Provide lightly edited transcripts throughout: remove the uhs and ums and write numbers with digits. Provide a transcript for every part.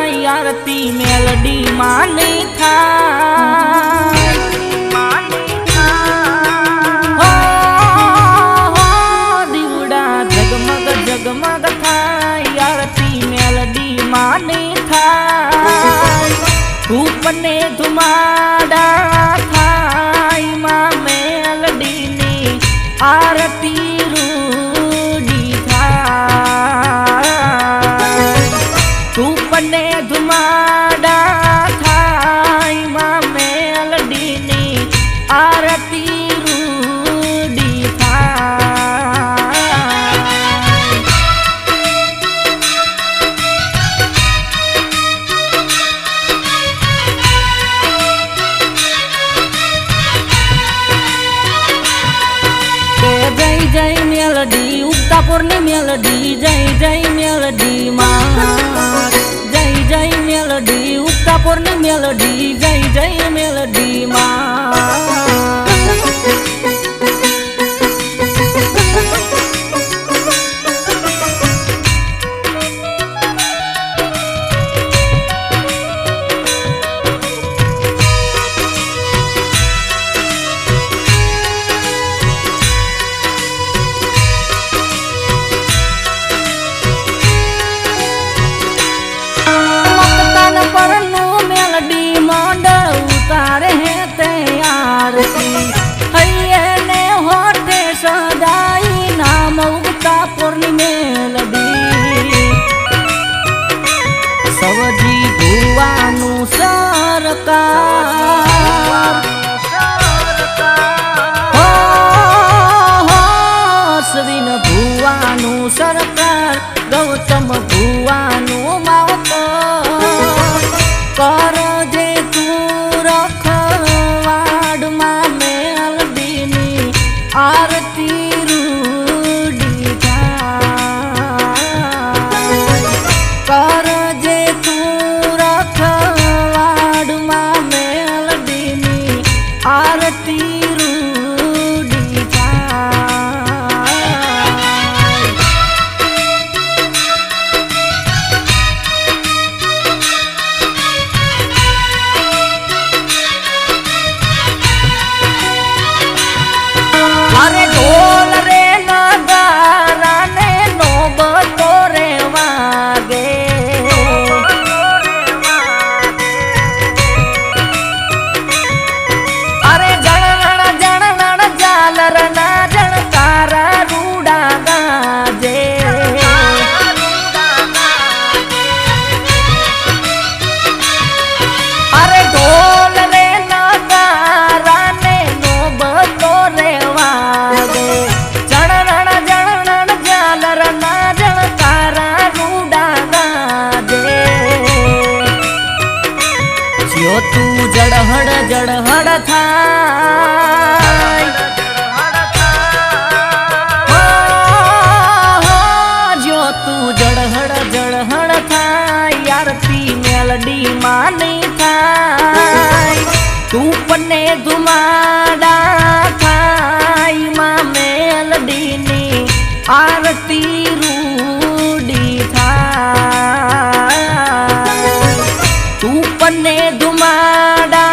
થાય આરતી મેલડી માની થાય દીવડા જગમગ જગમગ થાય આરતી મેલડી માની થાય ધૂપને ધુમાડા થાય માં મેલડીની આરતી રૂડી થાય ધૂપને ધુમાડા થાય માં મેલડીની આરતી રૂડી થાય જય જય મેલડી ઉક્તાપુરની મેલડી જય જય મેલડી માં જય જય મેલડી ઉક્તાપુરની મેલડી જય જય મેલડી માં उतारे हैं तैयारती हैने होते सदाई नाम उक्तापुरनी मेलडी सवजी भुवानु सरकार सवीन भुवानु सरकार गौतम भुवानु मावतो कर जे आरती रूडी થાય કર જે તું રખવાડમાં મેલડીની આરતી રૂડી અરે ઢોલ રે નગારા ને નોબતો રે વાગે અરે જણણ જણણ જાલર ના જણકારા રૂડા ગાજે અરે ઢોલ રે નગારા ને નોબતો રે તું જડહડ જડહડ થાય જો તું જડહડ જડહડ થાય આરતી મેલડી માની થાય ધૂપને ધુમાડા થાય માં મેલડીની આરતી રૂડી થાય ધૂપને ધુમાડા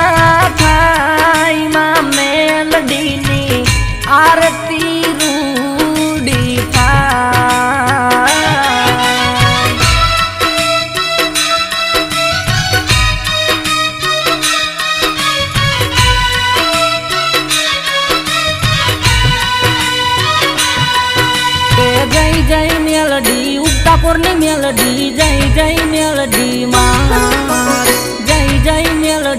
થાય માં મેલડીની આરતી રૂડી થાય જય જય મેલડી ઉક્તાપુરની મેલડી જય જય મેલડી માં જય જય મેલડી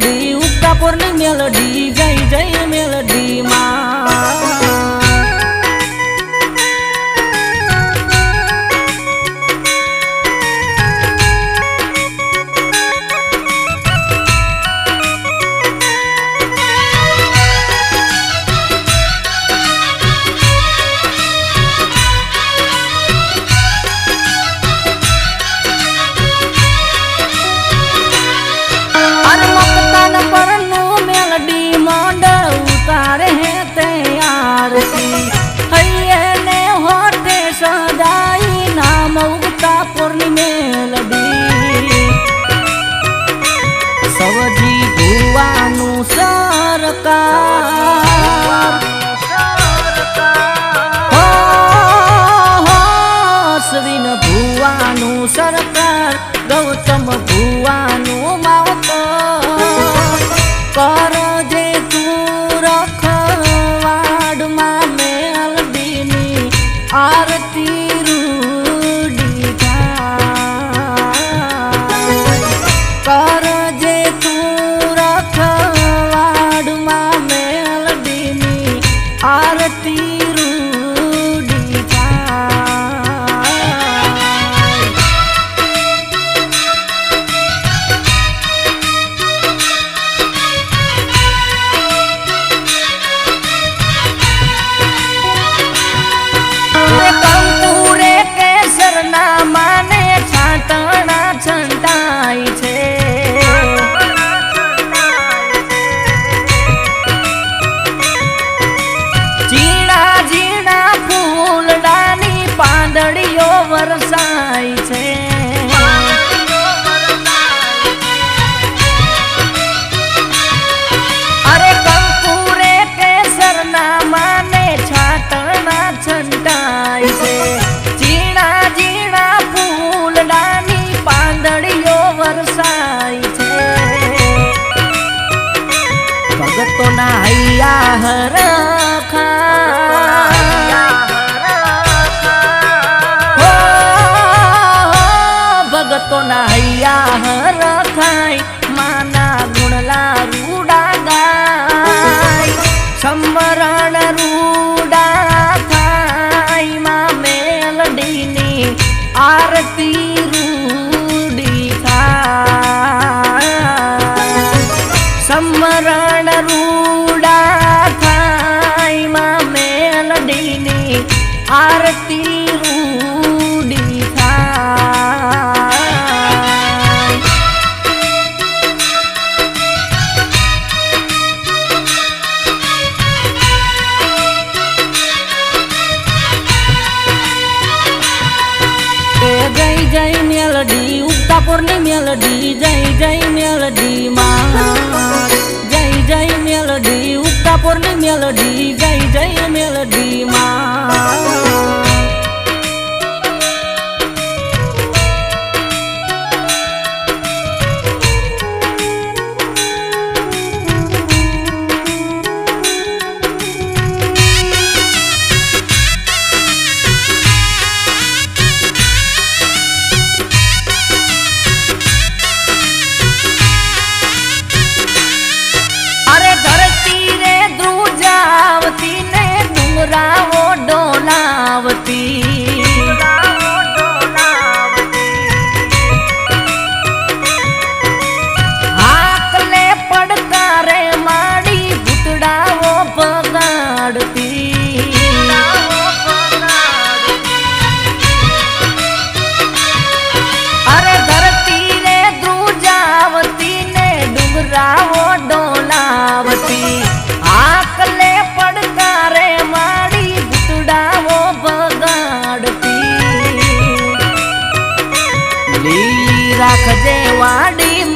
સરકાર અશ્વિન ભુવાનું સરકાર ગૌતમ ભુવાનું માવતર કરજે તું રખવાડમાં મેલડીની આરતી રૂડી કરજે તું રખવાડમાં મેલડીની આરતી રૂડી કંકુરે કેસરના માને છાંટણા છંટાય છે ઝીણા ઝીણા ફૂલડાની પાંદડીઓ વરસાય છે અરે કંકુરે કેસરના માને છાંટણા છંટાય છે ઝીણા ઝીણા ફૂલડાની પાંદડીઓ વરસાય છે ભગતોના હૈયા હરખા ભગતોના હૈયા હરખાય માના ગુણલા રૂડા ગાય સમરણ રૂડા થાય માં મેલડીની આરતી રૂડી થાય સમરણ રૂડા થાય માં મેલડીની આરતી રૂડી થાય જય જય મેલડી ઉક્તાપુરની મેલડી જય જય મેલડી માં જય જય મેલડી ઉક્તાપુરની મેલડી જય જય મેલડી માં ડુંગરાઓ ડોલાવતી હાકલે પડકારે માડી ભૂતડાઓ પગાડતી અરે ધરતી રે ધ્રુજાવતી ને ડુંગરાઓ ડોલાવતી હાકલે પડકારે માડી ભૂતડાઓ બગાડતી લીલી રાખજે વાડીમાં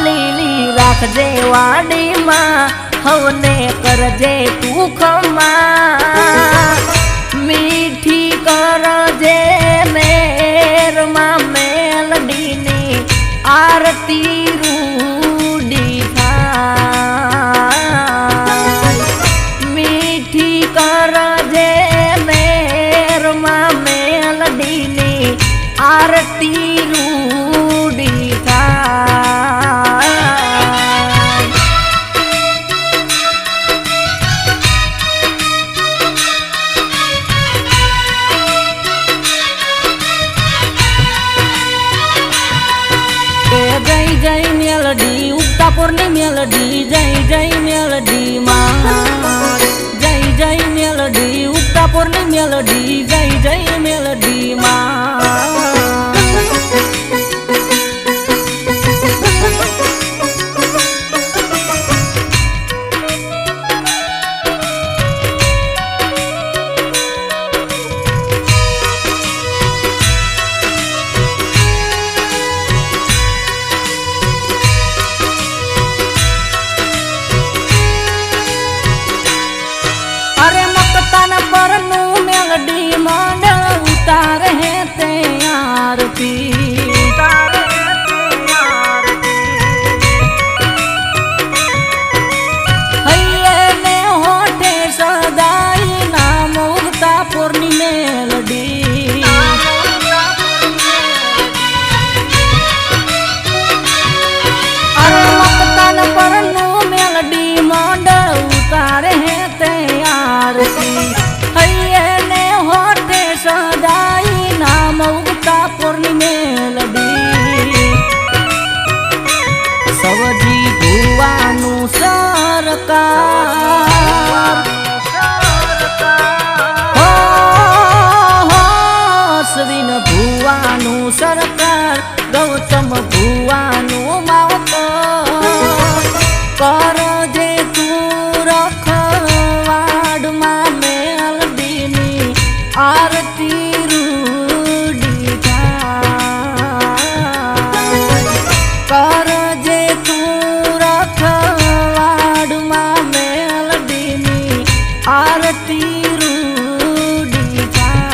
લીલી રાખજે વાડીમાં હવને કરજે તું ખમા મીઠી કરજે મેરમાં મેલડીની આરતી રૂડી થાય મીઠી કરજે મેરમાં મેલડીની આરતી રૂડી થાય જય જય મેલડી ઉક્તાપુરની મેલડી જય જય મેલડી માં જય જય મેલડી ઉક્તાપુરની મેલડી જય જય મેલડી માં ઉક્તાપુરની મેલડી સવજી ભુવાનું સરકાર અશ્વિન ભુવાનું સરકાર ગૌતમ ભુવાનું માવતર કર જે તું રખવાડમાં મેલડીની આરતી રૂડી થાય કર જે તું રખવાડમાં મેલડીની આરતી રૂડી થાય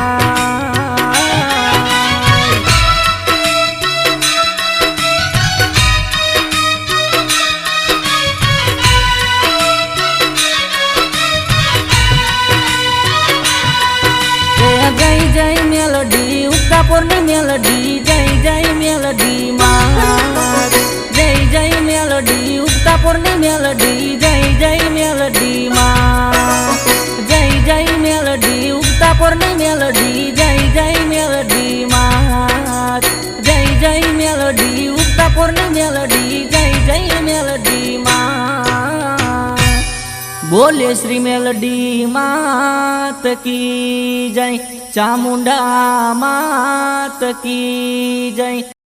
જય જય મેલડી ઉક્તાપુરની મેલડી જય જય મેલડી માં જય જય મેલડી ઉક્તાપુરની મેલડી જય જય મેલડી માં જય જય મેલડી ઉક્તાપુરની મેલડી જય જય મેલડી માં જય જય મેલડી ઉક્તાપુરની મેલડી જય જય મેલડી માં બોલે શ્રી મેલડી માત કી જય ચામુંડા માત કી જય।